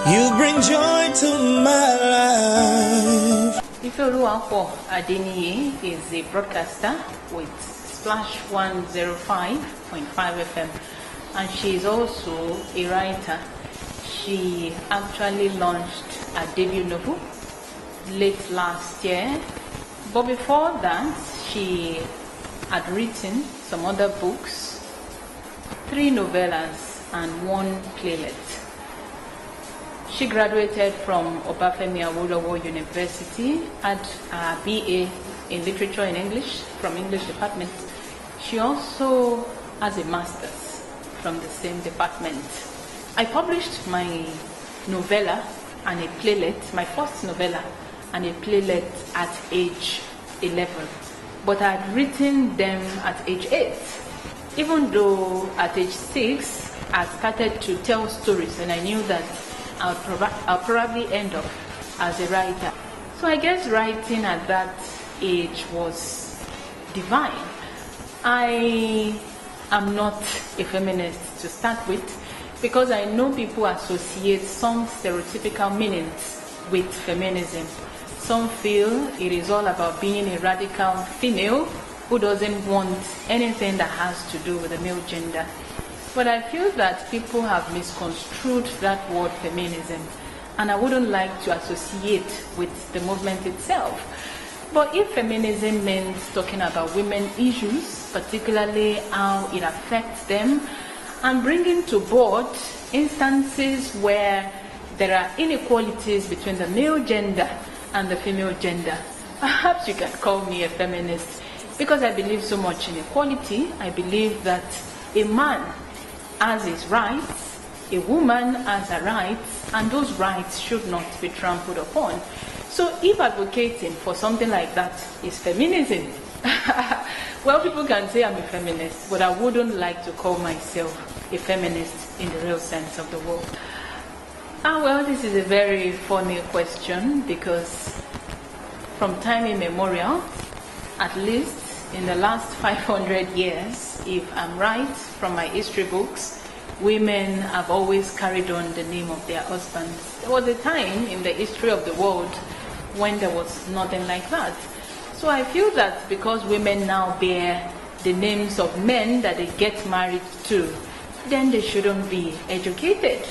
You bring joy to my life. Ife Adeniyi is a broadcaster with Splash 105.5 FM, and she is also a writer. She actually launched a debut novel late last year, but before that she had written some other books, 3 novellas and 1 playlet. She graduated from Obafemi Awolowo University, had a BA in Literature and English from English department. She also has a master's from the same department. I published my novella and a playlet, my first novella and a playlet at age 11, but I had written them at age 8. Even though at age 6 I started to tell stories and I knew that I'll probably end up as a writer. So I guess writing at that age was divine. I am not a feminist to start with, because I know people associate some stereotypical meanings with feminism. Some feel it is all about being a radical female who doesn't want anything that has to do with the male gender. But I feel that people have misconstrued that word feminism, and I wouldn't like to associate with the movement itself. But if feminism means talking about women issues, particularly how it affects them, and bringing to board instances where there are inequalities between the male gender and the female gender, perhaps you can call me a feminist, because I believe so much in equality. I believe that a man has his rights, a woman has her rights, and those rights should not be trampled upon. So if advocating for something like that is feminism, well, people can say I'm a feminist, but I wouldn't like to call myself a feminist in the real sense of the word. Well, this is a very funny question, because from time immemorial, at least in the last 500 years, if I'm right from my history books, women have always carried on the name of their husbands. There was a time in the history of the world when there was nothing like that. So I feel that because women now bear the names of men that they get married to, then they shouldn't be educated.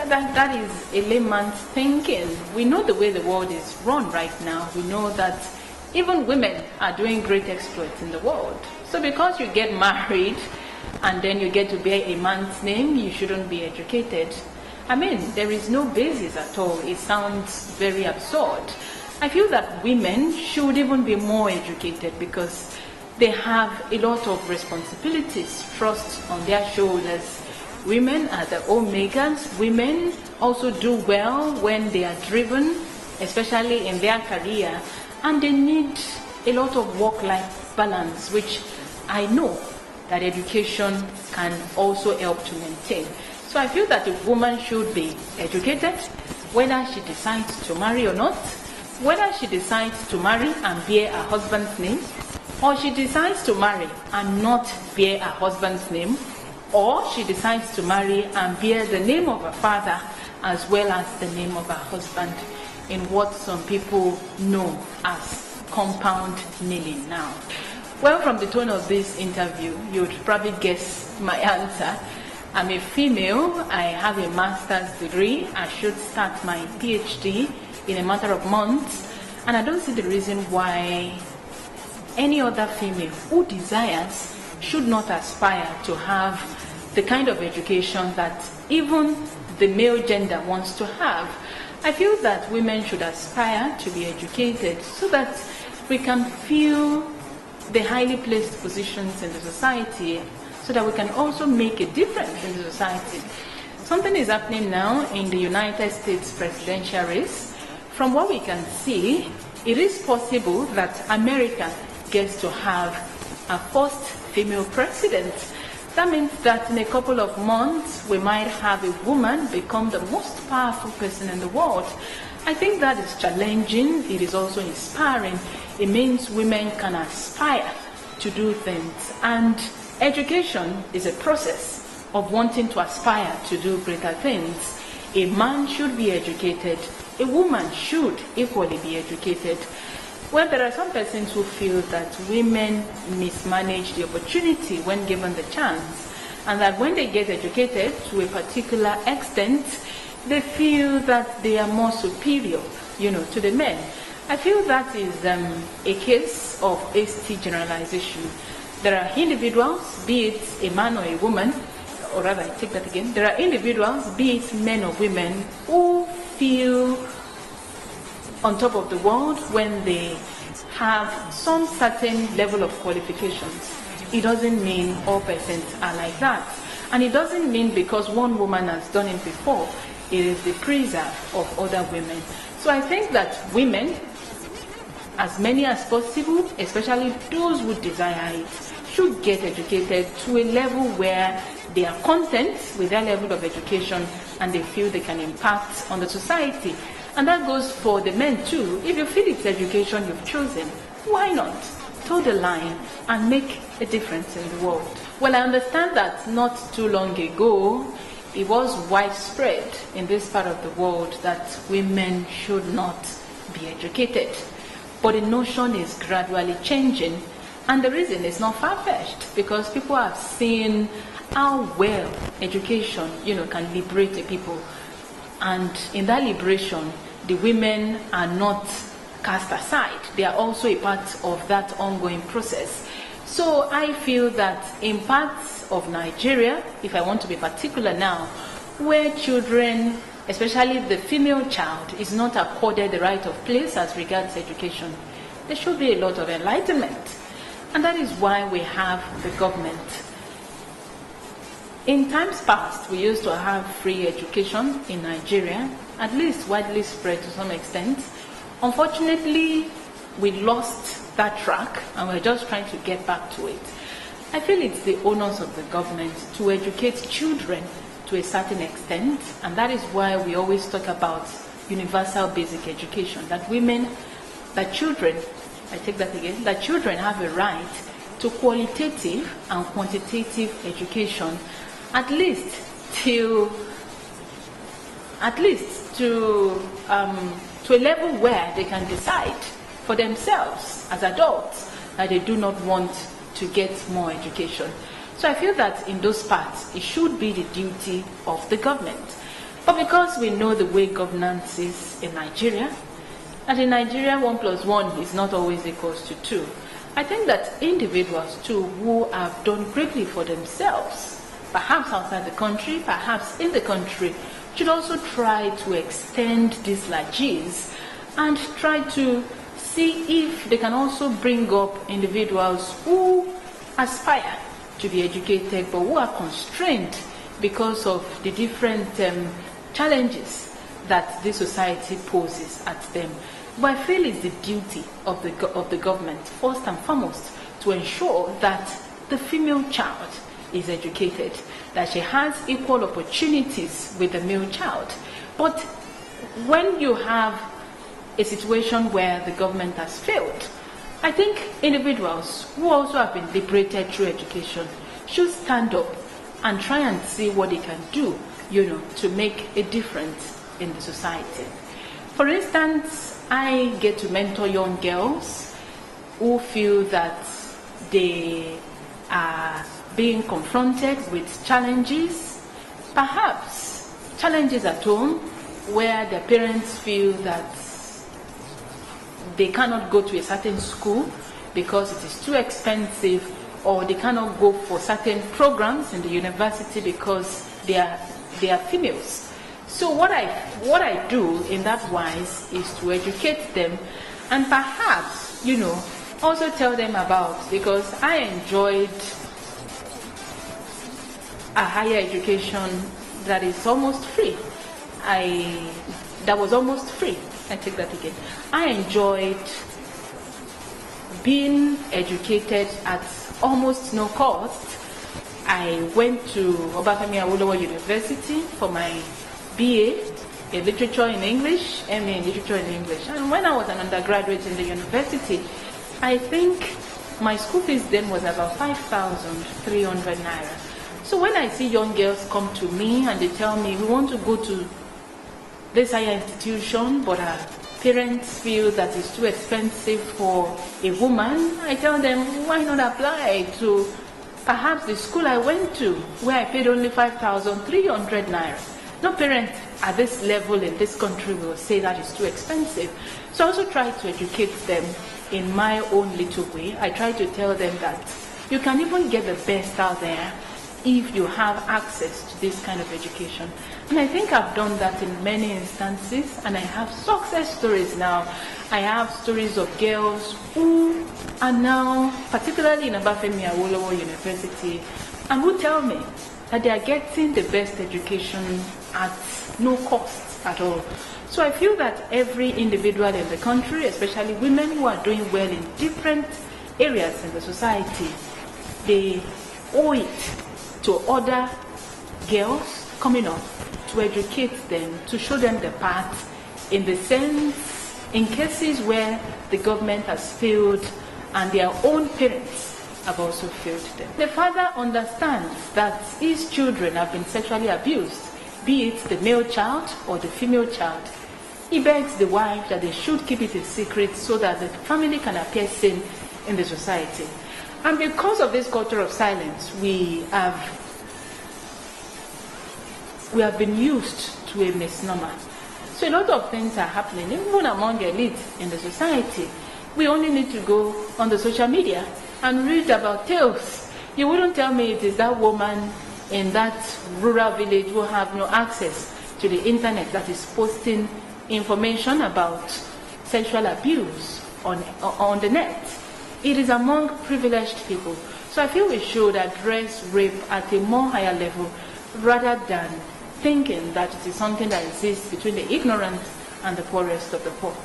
That is a layman's thinking. We know the way the world is run right now. We know that even women are doing great exploits in the world. So because you get married and then you get to bear a man's name, you shouldn't be educated. I mean, there is no basis at all. It sounds very absurd. I feel that women should even be more educated, because they have a lot of responsibilities thrust on their shoulders. Women are the homemakers. Women also do well when they are driven, especially in their career, and they need a lot of work-life balance, which I know that education can also help to maintain. So I feel that a woman should be educated, whether she decides to marry or not, whether she decides to marry and bear her husband's name, or she decides to marry and not bear her husband's name, or she decides to marry and bear the name of her father as well as the name of her husband, in what some people know as compound kneeling now. Well, from the tone of this interview, you'd probably guess my answer. I'm a female. I have a master's degree. I should start my PhD in a matter of months, and I don't see the reason why any other female who desires should not aspire to have the kind of education that even the male gender wants to have. I feel that women should aspire to be educated so that we can fill the highly placed positions in the society, so that we can also make a difference in the society. Something is happening now in the United States presidential race. From what we can see, it is possible that America gets to have a first female president. That means that in a couple of months, we might have a woman become the most powerful person in the world. I think that is challenging. It is also inspiring. It means women can aspire to do things. And education is a process of wanting to aspire to do greater things. A man should be educated. A woman should equally be educated. Well, there are some persons who feel that women mismanage the opportunity when given the chance, and that when they get educated to a particular extent, they feel that they are more superior, to the men. I feel that is a case of hasty generalization. There are individuals, be it a man or a woman, or rather, I take that again. There are individuals, be it men or women, who feel on top of the world when they have some certain level of qualifications. It doesn't mean all persons are like that. And it doesn't mean because one woman has done it before, it is the preserve of other women. So I think that women, as many as possible, especially those who desire it, should get educated to a level where they are content with their level of education and they feel they can impact on the society. And that goes for the men too. If you feel it's education you've chosen, why not toe the line and make a difference in the world? Well, I understand that not too long ago, it was widespread in this part of the world that women should not be educated. But the notion is gradually changing, and the reason is not far-fetched, because people have seen how well education, can liberate the people. And in that liberation, the women are not cast aside. They are also a part of that ongoing process. So I feel that in parts of Nigeria, if I want to be particular now, where children, especially the female child, is not accorded the right of place as regards education, there should be a lot of enlightenment. And that is why we have the government. In times past, we used to have free education in Nigeria, at least widely spread to some extent. Unfortunately, we lost that track and we're just trying to get back to it. I feel it's the onus of the government to educate children to a certain extent, and that is why we always talk about universal basic education, that children, I take that again, that children have a right to qualitative and quantitative education, at least to a level where they can decide for themselves as adults that they do not want to get more education. So I feel that in those parts, it should be the duty of the government. But because we know the way governance is in Nigeria, and in Nigeria 1 + 1 is not always equals to 2, I think that individuals too who have done greatly for themselves, perhaps outside the country, perhaps in the country, should also try to extend these largesse and try to see if they can also bring up individuals who aspire to be educated but who are constrained because of the different challenges that this society poses at them. But I feel it's the duty of the government, first and foremost, to ensure that the female child is educated, that she has equal opportunities with the male child. But when you have a situation where the government has failed, I think individuals who also have been liberated through education should stand up and try and see what they can do, to make a difference in the society. For instance, I get to mentor young girls who feel that they are being confronted with challenges, perhaps challenges at home where their parents feel that they cannot go to a certain school because it is too expensive, or they cannot go for certain programs in the university because they are females. So what I do in that wise is to educate them and perhaps, also tell them about, because I enjoyed a higher education that is almost free. That was almost free. I take that again. I enjoyed being educated at almost no cost. I went to Obafemi Awolowo University for my BA in Literature in English, MA in Literature in English. And when I was an undergraduate in the university, I think my school fees then was about 5,300 naira. So when I see young girls come to me and they tell me, we want to go to this higher institution, but her parents feel that it's too expensive for a woman, I tell them, why not apply to perhaps the school I went to, where I paid only 5,300 naira. No parent at this level in this country will say that it's too expensive. So I also try to educate them in my own little way. I try to tell them that you can even get the best out there if you have access to this kind of education. And I think I've done that in many instances, and I have success stories now. I have stories of girls who are now, particularly in Obafemi Awolowo University, and who tell me that they are getting the best education at no cost at all. So I feel that every individual in the country, especially women who are doing well in different areas in the society, they owe it to other girls coming up to educate them, to show them the path, in the sense, in cases where the government has failed and their own parents have also failed them. The father understands that his children have been sexually abused, be it the male child or the female child. He begs the wife that they should keep it a secret so that the family can appear sane in the society. And because of this culture of silence, we have been used to a misnomer. So a lot of things are happening, even among the elite in the society. We only need to go on the social media and read about tales. You wouldn't tell me it is that woman in that rural village who have no access to the internet that is posting information about sexual abuse on the net. It is among privileged people. So I feel we should address rape at a more higher level rather than thinking that it is something that exists between the ignorant and the poorest of the poor.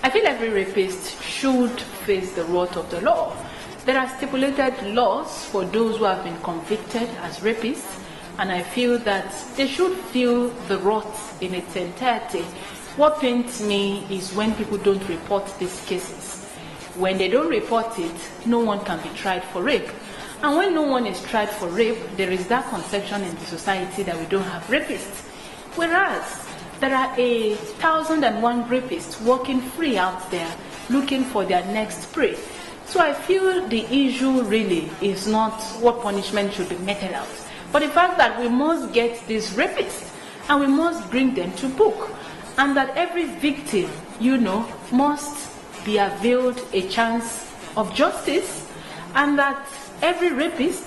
I feel every rapist should face the wrath of the law. There are stipulated laws for those who have been convicted as rapists, and I feel that they should feel the wrath in its entirety. What pains me is when people don't report these cases. When they don't report it, no one can be tried for rape. And when no one is tried for rape, there is that conception in the society that we don't have rapists. Whereas there are 1,001 rapists walking free out there looking for their next prey. So I feel the issue really is not what punishment should be meted out, but the fact that we must get these rapists and we must bring them to book, and that every victim, must be availed a chance of justice, and that every rapist,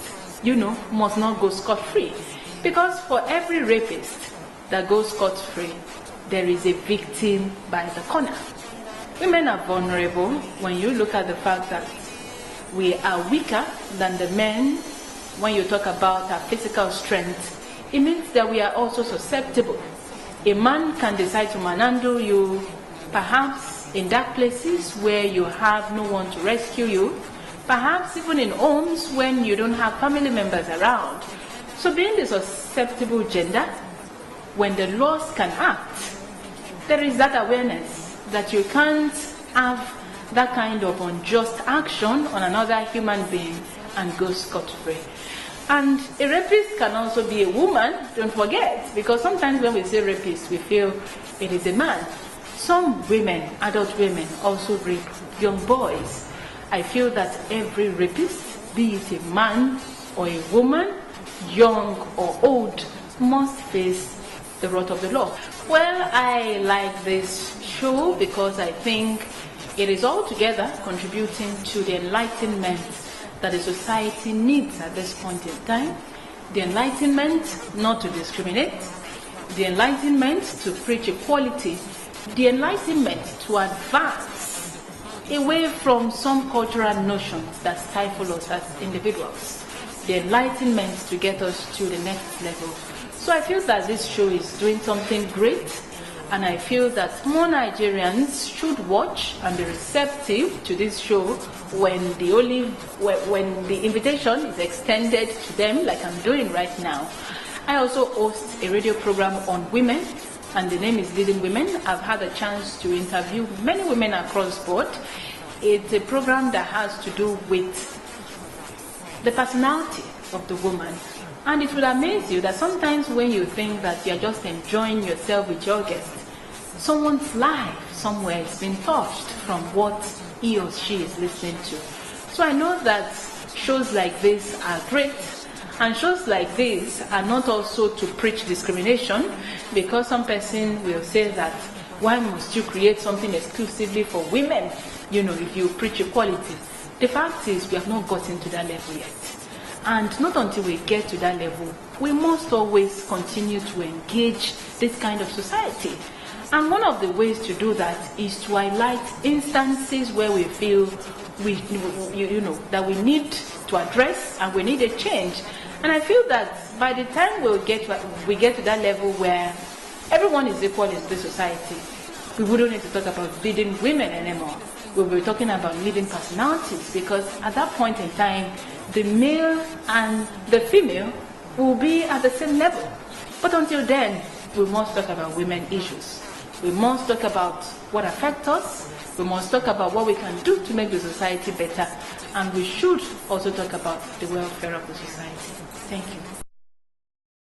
must not go scot-free. Because for every rapist that goes scot-free, there is a victim by the corner. Women are vulnerable when you look at the fact that we are weaker than the men. When you talk about our physical strength, it means that we are also susceptible. A man can decide to manhandle you, perhaps in dark places where you have no one to rescue you, perhaps even in homes when you don't have family members around. So being the susceptible gender, when the laws can act, there is that awareness that you can't have that kind of unjust action on another human being and go scot-free. And a rapist can also be a woman, don't forget, because sometimes when we say rapist, we feel it is a man. Some women, adult women, also rape young boys. I feel that every rapist, be it a man or a woman, young or old, must face the wrath of the law. Well, I like this show because I think it is altogether contributing to the enlightenment that the society needs at this point in time. The enlightenment not to discriminate, the enlightenment to preach equality, the enlightenment to advance away from some cultural notions that stifle us as individuals, the enlightenment to get us to the next level. So I feel that this show is doing something great, and I feel that more Nigerians should watch and be receptive to this show when the invitation is extended to them, like I'm doing right now. I also host a radio program on women, and the name is Leading Women. I've had a chance to interview many women across the board. It's a program that has to do with the personality of the woman. And it will amaze you that sometimes when you think that you're just enjoying yourself with your guest, someone's life somewhere is being touched from what he or she is listening to. So I know that shows like this are great, and shows like this are not also to preach discrimination, because some person will say that, why must you create something exclusively for women, if you preach equality? The fact is, we have not gotten to that level yet. And not until we get to that level, we must always continue to engage this kind of society. And one of the ways to do that is to highlight instances where we feel that we need to address and we need a change. And I feel that by the time we get to that level where everyone is equal in this society, we wouldn't need to talk about leading women anymore. We'll be talking about leading personalities, because at that point in time, the male and the female will be at the same level. But until then, we must talk about women issues. We must talk about what affects us. We must talk about what we can do to make the society better. And we should also talk about the welfare of the society. Thank you.